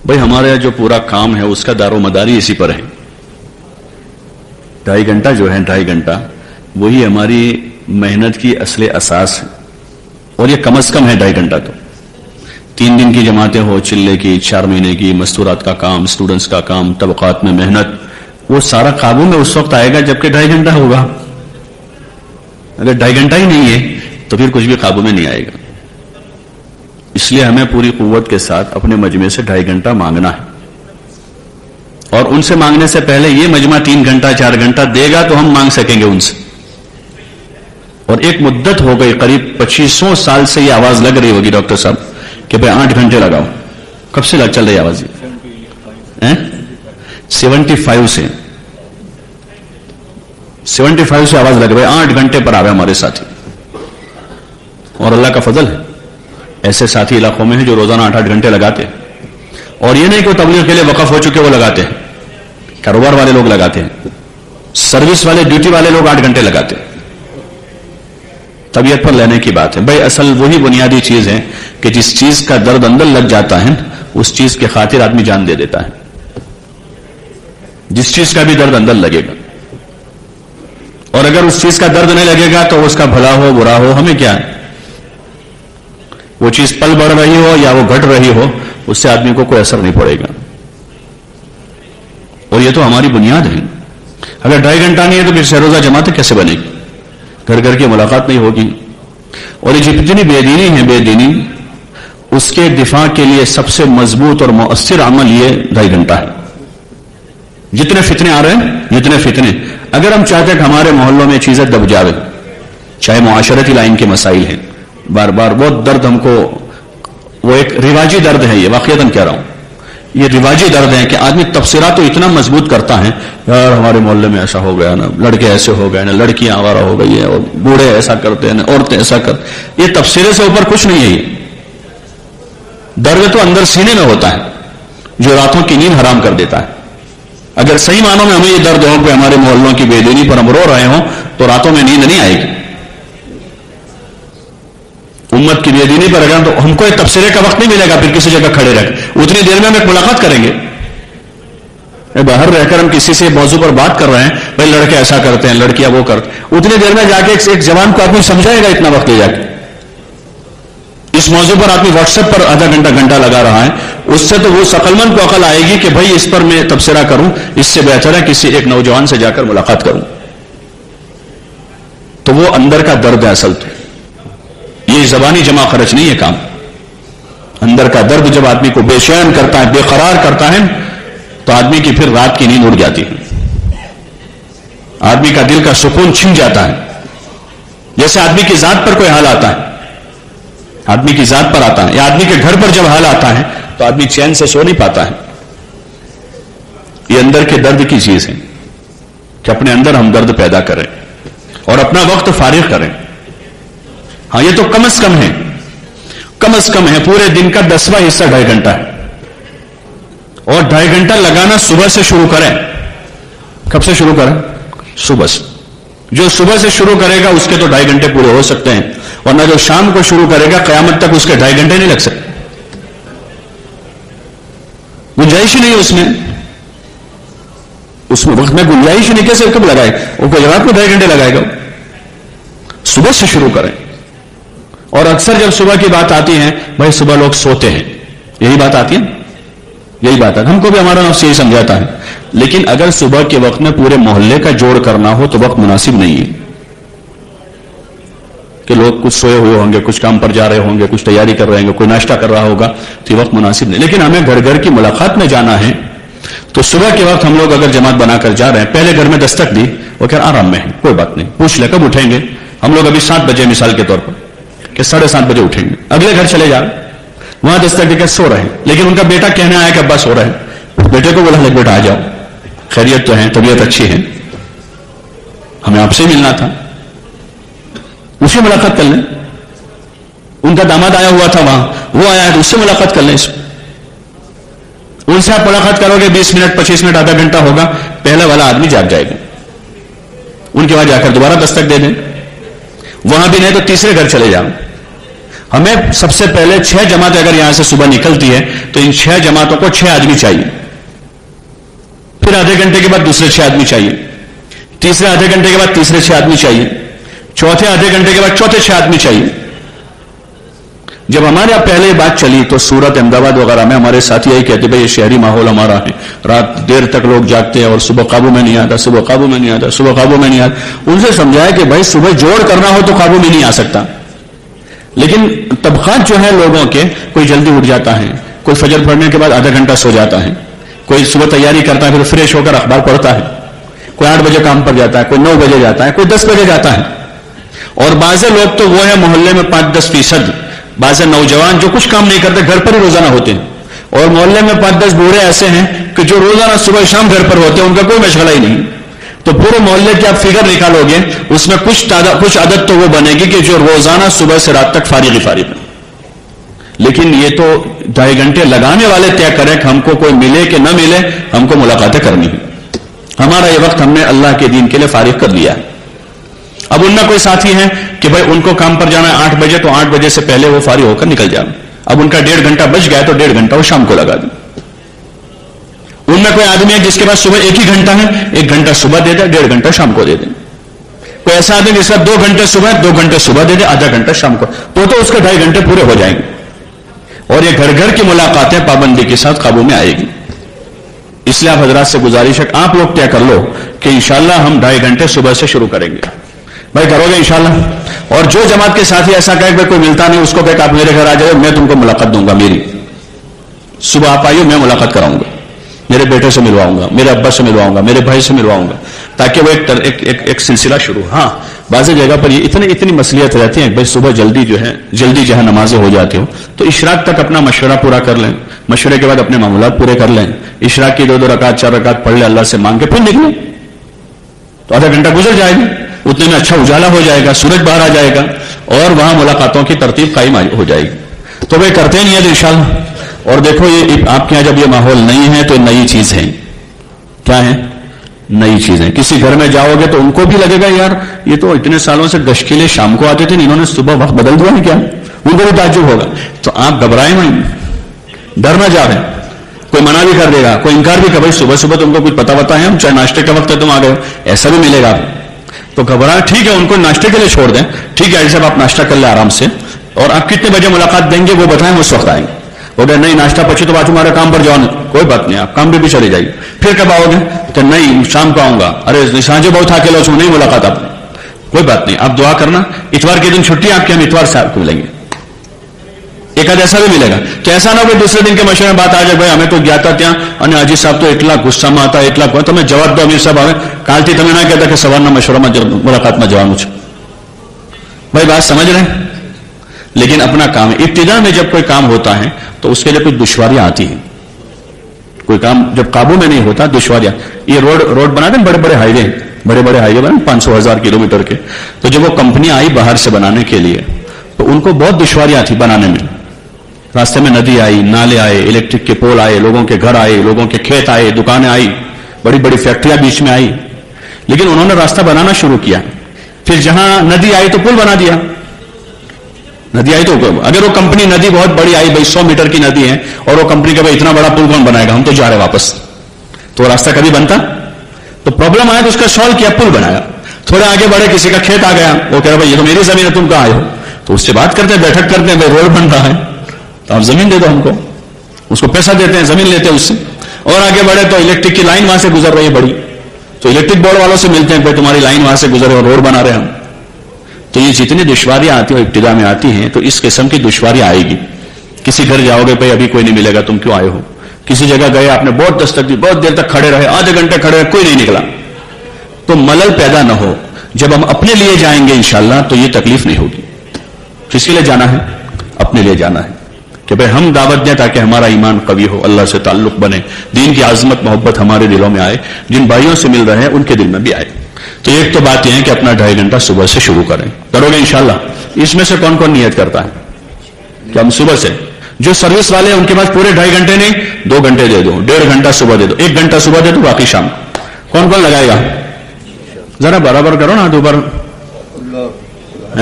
بھائی ہمارا جو پورا کام ہے اس کا دار و مداری اسی پر ہے. 2.5 گھنٹہ جو ہے 2.5 گھنٹہ وہی ہماری محنت کی اصل اساس ہے. اور یہ کم از کم ہے 2.5 گھنٹہ. تو 3 دن کی جماعتیں ہو، چلے کی 4 مہینے کی مستورات کا کام، اسٹوڈنٹس کا کام، طبقات میں محنت، وہ سارا قابو میں اس وقت آئے گا جبکہ 2.5 گھنٹہ ہوگا. اگر 2.5 گھنٹہ ہی نہیں ہے تو پھر کچھ بھی قابو میں نہیں آئے گا. اس لیے ہمیں پوری قوت کے ساتھ اپنے مجمع سے 2.5 گھنٹہ مانگنا ہے. اور ان سے مانگنے سے پہلے یہ مجمع 3 گھنٹہ 4 گھنٹہ دے گا تو ہم مانگ سکیں گے ان سے. اور ایک مدت ہو گئی، قریب 2500 سال سے یہ آواز لگ رہی ہوگی ڈاکٹر صاحب کہ بھائی 8 گھنٹے لگاؤ. کب سے چل رہی آواز؟ 75 سے 75 سے آواز لگ رہی ہے 8 گھنٹے پر آوے ہمارے ساتھی. اور اللہ کا فضل ہے ایسے ساتھی علاقوں میں ہیں جو روزانہ 8-8 گھنٹے لگاتے ہیں. اور یہ نہیں کہ وہ تبلیغ کے لیے وقف ہو چکے وہ لگاتے ہیں. کاروبار والے لوگ لگاتے ہیں، سروس والے ڈیوٹی والے لوگ 8 گھنٹے لگاتے ہیں. طبیعت پر لینے کی بات ہے. بھائی اصل وہی بنیادی چیز ہے کہ جس چیز کا درد اندر لگ جاتا ہے اس چیز کی خاطر آدمی جان دے دیتا ہے. جس چیز کا بھی درد اندر لگے گا، اور اگر اس چیز کا درد نہیں لگے گا تو اس کا بھلا ہو برا ہو ہمیں کیا ہے. وہ چیز پل بڑھ رہی ہو یا وہ گھٹ رہی ہو اس سے آدمی کو کوئی اثر نہیں پڑے گا. اور یہ تو ہماری بنیاد ہے. اگر 2.5 گھنٹہ نہیں ہے تو پھر سروزہ جماعت کیسے بنے گی؟ گھر گھر کی ملاقات نہیں ہوگی. اور یہ جتنی بے دینی ہے بے دینی اس کے دفاع کے لیے سب سے مضبوط اور مؤثر عمل یہ 2.5 گھنٹہ ہے. جتنے فتنے آ رہے ہیں جتنے فتنے، اگر ہم چاہتے ہیں کہ ہمارے محلوں میں چیزیں دب جاوے، چاہے معاشرتی لائن کے مسائل ہیں، بار بار بہت درد ہم کو، وہ ایک رواجی درد ہے، یہ واقعتاً کہہ رہا ہوں، یہ رواجی درد ہے کہ آدمی تبصرات تو اتنا مضبوط کرتا ہے، یار ہمارے محلے میں ایسا ہو گیا نا، لڑکے ایسے ہو گئے نا، لڑکیاں آوارہ ہو گئی ہیں، اور بوڑھے ایسا کرتے ہیں، عورتیں ایسا کرتے. یہ تبصرے سے اوپر کچھ نہیں ہے. یہ درد تو اندر سینے میں ہوتا ہے جو راتوں کی نیند حرام کر دیتا ہے. اگر صحیح معنوں میں ہمیں یہ درد ہو کہ ہمارے محلوں کی بے دینی پر ہم رو رہے ہوں تو راتوں میں نیند نہیں آئے گی. امت کی بے دینی پر اگر تو ہم کو ایک تبصرے کا وقت نہیں ملے گا، پھر کسی جگہ کھڑے رہ کے اتنی دیر میں ہم ایک ملاقات کریں گے. باہر رہ کر ہم کسی سے موضوع پر بات کر رہے ہیں، بھائی لڑکے ایسا کرتے ہیں، لڑکیاں وہ کرتے ہیں، اتنی دیر میں جا کے ایک جوان کو آدمی سمجھائے گا اتنا وقت لے جا کے. اس موضوع پر آدمی واٹس ایپ پر آدھا گھنٹہ لگا رہا ہے، اس سے تو وہ عقلمند کو عقل آئے گی کہ بھائی اس پر میں تبصرہ کروں، اس سے بہتر ہے کسی ایک نوجوان سے جا کر ملاقات کروں. تو وہ اندر کا درد ہے اصل. تو یہ زبانی جمع خرچ نہیں ہے کام. اندر کا درد جب آدمی کو بے چین کرتا ہے، بے قرار کرتا ہے، تو آدمی کی پھر رات کی نیند اڑ جاتی ہے، آدمی کا دل کا سکون چھن جاتا ہے. جیسے آدمی کی ذات پر کوئی حال آتا ہے، آدمی کی ذات پر آتا ہے یا آدمی کے گھر پر جب حال آتا ہے تو آدمی چین سے سو نہیں پاتا ہے. یہ اندر کے درد کی چیز ہے کہ اپنے اندر ہم درد پیدا کریں اور اپنا وقت فارغ کریں. ہاں یہ تو کم از کم ہے، کم از کم ہے. پورے دن کا 10واں حصہ 2.5 گھنٹہ ہے، اور 2.5 گھنٹہ لگانا صبح سے شروع کریں. کب سے شروع کریں؟ صبح سے. جو صبح سے شروع کرے گا اس کے تو 2.5 گھنٹے پورے ہو سکتے ہیں، ورنہ جو شام کو شروع کرے گا قیامت تک اس کے 2.5 گھنٹے نہیں لگ سکتے. گنجائش ہی نہیں ہے اس میں وقت میں گنجائش نہیں. کیسے کب لگائے وہ کوئی رات میں 2.5 گھنٹے لگائے گا؟ صبح سے شروع کریں. اور اکثر جب صبح کی بات آتی ہے، بھائی صبح لوگ سوتے ہیں، یہی بات آتی ہے، یہی بات ہے. ہم کو بھی ہمارا نفس یہی سمجھاتا ہے. لیکن اگر صبح کے وقت میں پورے محلے کا جوڑ کرنا ہو تو وقت مناسب نہیں ہے. کہ لوگ کچھ سوئے ہوئے ہوں گے، کچھ کام پر جا رہے ہوں گے، کچھ تیاری کر رہے ہوں گے، کوئی ناشتہ کر رہا ہوگا، تو یہ وقت مناسب نہیں. لیکن ہمیں گھر گھر کی ملاقات میں جانا ہے تو صبح کے وقت ہم لوگ اگر جماعت بنا کر جا رہے ہیں، پہلے گھر میں دستک دی، وہ کہہ آرام میں ہے، کوئی بات نہیں، پوچھ لے کب اٹھیں گے. ہم لوگ ابھی 7 بجے مثال کے طور پر کہ 7:30 بجے اٹھیں گے. اگلے گھر چلے جا، وہاں دستک دے کے سو رہے ہیں، لیکن ان کا بیٹا کہنے آیا کہ ابا سو رہے ہیں. بیٹے کو بولا بیٹا آ جاؤ، خیریت تو ہے، طبیعت اچھی ہے، ہمیں آپ سے ملنا تھا، اسے ملاقات کر لیں. ان کا داماد آیا ہوا تھا وہاں، وہ آیا ہے تو اس سے ملاقات کر لیں. ان سے آپ ملاقات کرو گے 20 منٹ 25 منٹ آدھا گھنٹہ ہوگا، پہلا والا آدمی جاگ جائے گا. ان کے وہاں جا کر دوبارہ دستک دے دیں. وہاں بھی نہیں تو تیسرے گھر چلے جاؤ. ہمیں سب سے پہلے 6 جماعتیں اگر یہاں سے صبح نکلتی ہے تو ان 6 جماعتوں کو 6 آدمی چاہیے، پھر آدھے گھنٹے کے بعد دوسرے 6 آدمی چاہیے، تیسرے آدھے گھنٹے کے بعد تیسرے 6 آدمی چاہیے، چوتھے آدھے گھنٹے کے بعد چوتھے 6 آدمی چاہیے۔ جب ہمارے یہاں پہلے بات چلی تو سورت احمدآباد وغیرہ میں ہمارے ساتھی یہی کہتے بھائی یہ شہری ماحول ہمارا ہے، رات دیر تک لوگ جاگتے ہیں اور صبح قابو میں نہیں آتا، صبح قابو میں نہیں آتا، صبح قابو میں نہیں آتا۔ ان سے سمجھایا کہ بھائی صبح جوڑ کرنا ہو تو قابو میں نہیں آ سکتا، لیکن طبقات جو ہے لوگوں کے، کوئی جلدی اٹھ جاتا ہے، کوئی فجر پڑھنے کے بعد آدھا گھنٹہ سو جاتا ہے، کوئی صبح تیاری کرتا ہے پھر فریش ہو کر اخبار پڑھتا ہے، کوئی 8 بجے کام پر جاتا ہے، کوئی 9 بجے جاتا ہے، کوئی 10 بجے جاتا ہے، اور بعض لوگ تو وہ ہے محلے میں 5-10%، بعض نوجوان جو کچھ کام نہیں کرتے گھر پر ہی روزانہ ہوتے ہیں، اور محلے میں 5-10 بوڑھے ایسے ہیں کہ جو روزانہ صبح شام گھر پر ہوتے ہیں، ان کا کوئی مشغلہ ہی نہیں۔ تو پورے محلے کی آپ فگر نکالو گے، اس میں کچھ عدد تو وہ بنے گی کہ جو روزانہ صبح سے رات تک فارغ ہے۔ لیکن یہ تو 2.5 گھنٹے لگانے والے طے کریں کہ ہم کو کوئی ملے کہ نہ ملے، ہم کو ملاقاتیں کرنی ہے۔ ہمارا یہ وقت ہم نے اللہ کے دین کے لیے فارغ کر لیا ہے۔ اب ان میں کوئی ساتھی ہیں کہ بھائی ان کو کام پر جانا ہے 8 بجے، تو 8 بجے سے پہلے وہ فارغ ہو کر نکل جائیں۔ اب ان کا 1.5 گھنٹہ بچ گیا تو 1.5 گھنٹہ وہ شام کو لگا دیں۔ ان میں کوئی آدمی ہے جس کے پاس صبح 1 ہی گھنٹہ ہے، 1 گھنٹہ صبح دے دیں، 1.5 گھنٹہ شام کو دے دیں۔ کوئی ایسا آدمی جس کا 2 گھنٹے صبح 2 گھنٹے صبح دے دیں، آدھا گھنٹہ شام کو، تو اس کے 2.5 گھنٹے پورے ہو جائیں گے، اور یہ گھر گھر کی ملاقاتیں پابندی کے ساتھ قابو میں آئے گی۔ اس لیے آپ حضرات سے گزارش ہے کہ آپ لوگ طے کر لو کہ انشاءاللہ ہم 2.5 گھنٹے صبح سے شروع کریں گے۔ بھائی کرو گے انشاءاللہ؟ اور جو جماعت کے ساتھی ایسا کہے کہ کوئی ملتا نہیں، اس کو کہے کہ آپ میرے گھر آ جائے، میں تم کو ملاقات دوں گا، میری صبح آپ آئیے، میں ملاقات کراؤں گا، میرے بیٹے سے ملواؤں گا، میرے ابا سے ملواؤں گا، میرے بھائی سے ملواؤں گا، تاکہ وہ ایک سلسلہ شروع۔ ہاں بعض جگہ پر یہ اتنی مصلیت رہتی ہے کہ بھائی صبح جلدی جو ہے نمازیں ہو جاتی ہو، تو اشراق تک اپنا مشورہ پورا کر لیں، مشورے کے بعد اپنے معاملات پورے کر لیں، عشراق کی 2 رکعت 4 رکعت پڑھ لیں، اللہ سے مانگ کے پھر نکلیں، تو آدھا گھنٹہ گزر جائے گا، اتنے میں اچھا اجالا ہو جائے گا، سورج باہر آ جائے گا، اور وہاں ملاقاتوں کی ترتیب قائم ہو جائے گی۔ تو وہ کرتے نہیں ہے تو انشاءاللہ۔ اور دیکھو یہ آپ کے یہاں جب یہ ماحول نہیں ہے تو نئی چیز ہے، کیا ہے؟ نئی چیزیں۔ کسی گھر میں جاؤ گے تو ان کو بھی لگے گا یار یہ تو اتنے سالوں سے گشت کے لیے شام کو آتے تھے، انہوں نے صبح وقت بدل دیا ہے کیا؟ ان کو بھی تعجب ہوگا۔ تو آپ گھبرائیں نہیں، ڈر نہ جا رہے، کوئی منع بھی کر دے گا، کوئی انکار بھی کر، بھائی صبح صبح تم کو کچھ پتا ہے، ہم چاہے ناشتے کا وقت ہے تم آ گئے، ایسا بھی ملے گا۔ تو گھبراہ ٹھیک ہے، ان کو ناشتے کے لیے چھوڑ دیں، ٹھیک ہے صاحب آپ ناشتہ کر لیں آرام سے، اور آپ کتنے بجے ملاقات دیں گے وہ بتائیں، اس وقت آئیں گے۔ بولے نہیں ناشتہ پچھے تو بعد تمہارے کام پر جاؤ، کوئی بات نہیں، آپ کام پہ بھی چلے جائیے۔ پھر کب آؤ گے؟ تو نہیں شام کو آؤں گا، ارے سانجے بہت تھا کے نہیں ملاقات، آپ کوئی بات نہیں، آپ دعا کرنا، اتوار کے دن چھٹی آپ کے، ہم اتوار سے آپ کو ملیں گے، ایک آدھ ایسا بھی ملے گا۔ تو ایسا نہ ہو دوسرے دن کے مشورے میں بات آ جائے، بھائی ہمیں تو گیا تھا ત્યાં અને હાજી સાહેબ તો એટલા ગુસ્સામાં હતા, એટલા તમે જવાબ દો અમીર સાહેબ, હવે કાલથી તમે ના કહેતા કે સવારના મશવરામાં મુલાકાતમાં જવાનું છે। بھائی بات سمجھ رہے ہیں؟ لیکن اپنا کام ہے، ابتدا میں جب کوئی کام ہوتا ہے تو اس کے لیے کچھ دشواریاں آتی ہیں، کوئی کام جب قابو میں نہیں ہوتا دشواریاں۔ یہ روڈ بنا دیں، بڑے بڑے ہائی وے بنا 500,000 کلومیٹر کے، تو جب وہ کمپنی آئی باہر سے بنانے کے لیے تو ان کو بہت دشواریاں تھی بنانے میں۔ راستے میں ندی آئی، نالے آئے، الیکٹرک کے پول آئے، لوگوں کے گھر آئے، لوگوں کے کھیت آئے، دکانیں آئی، بڑی بڑی فیکٹریاں بیچ میں آئی، لیکن انہوں نے راستہ بنانا شروع کیا۔ پھر جہاں ندی آئی تو پل بنا دیا، ندی آئی تو اگر وہ کمپنی ندی بہت بڑی آئی، بھائی 100 میٹر کی ندی ہے، اور وہ کمپنی کا بھائی اتنا بڑا پل کون بنائے گا، ہم تو جا رہے واپس، تو وہ راستہ کبھی بنتا؟ تو پرابلم آیا تو اس کا سالو کیا، پل بنایا۔ تھوڑے آگے بڑھے، کسی کا کھیت آ گیا، وہ کہہ رہا بھائی یہ تو میری زمین ہے، تم کہاں آئے ہو؟ تو اس سے بات کرتے ہیں، بیٹھک کرتے ہیں، بھائی روڈ بن رہا ہے تو آپ زمین دے دو ہم کو، اس کو پیسہ دیتے ہیں، زمین لیتے ہیں اس سے، اور آگے بڑھے تو الیکٹرک کی لائن وہاں سے گزر رہی ہے بڑی، تو الیکٹرک بورڈ والوں سے ملتے ہیں، بھائی تمہاری لائن وہاں سے گزر رہی ہے اور روڈ بنا رہے ہیں ہم۔ تو یہ جتنی دشواریاں آتی ہیں ابتدا میں آتی ہیں، تو اس قسم کی دشواریاں آئے گی۔ کسی گھر جاؤ گے، بھائی ابھی کوئی نہیں ملے گا، تم کیوں آئے ہو؟ کسی جگہ گئے، آپ نے بہت دستک دی، بہت دیر تک کھڑے رہے، آدھے گھنٹے کھڑے رہے، کوئی نہیں نکلا، تو ملل پیدا نہ ہو۔ جب ہم اپنے لیے جائیں گے انشاءاللہ تو یہ تکلیف نہیں ہوگی۔ کس کے لیے جانا ہے؟ اپنے لیے جانا ہے، کہ بھائی ہم دعوت دیں تاکہ ہمارا ایمان قوی ہو، اللہ سے تعلق بنے، دین کی عظمت محبت ہمارے دلوں میں آئے، جن بھائیوں سے مل رہے ہیں ان کے دل میں بھی آئے۔ تو ایک تو بات یہ ہے کہ اپنا 2.5 گھنٹہ صبح سے شروع کریں، کرو گے انشاءاللہ؟ اس میں سے کون کون نیت کرتا ہے کہ ہم صبح سے، جو سروس والے ہیں ان کے پاس پورے 2.5 گھنٹے نہیں، 2 گھنٹے دے دو، 1.5 گھنٹہ صبح دے دو، 1 گھنٹہ صبح دے دو، باقی شام۔ کون کون لگائے گا؟ ذرا برابر کرو نا، دوبارہ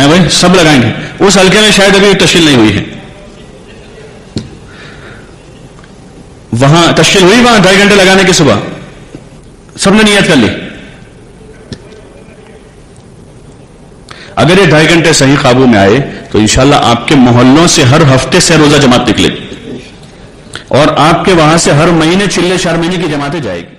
ہیں بھائی؟ سب لگائیں گے. اس حلقے میں شاید ابھی تشکیل نہیں ہوئی ہے. وہاں تشکیل ہوئی, وہاں 2.5 گھنٹے لگانے کی صبح سب نے نیت کر لی. اگر یہ 2.5 گھنٹے صحیح قابو میں آئے تو انشاءاللہ آپ کے محلوں سے ہر ہفتے سے روزہ جماعت نکلے, اور آپ کے وہاں سے ہر مہینے چلے 4 مہینے کی جماعتیں جائے گی.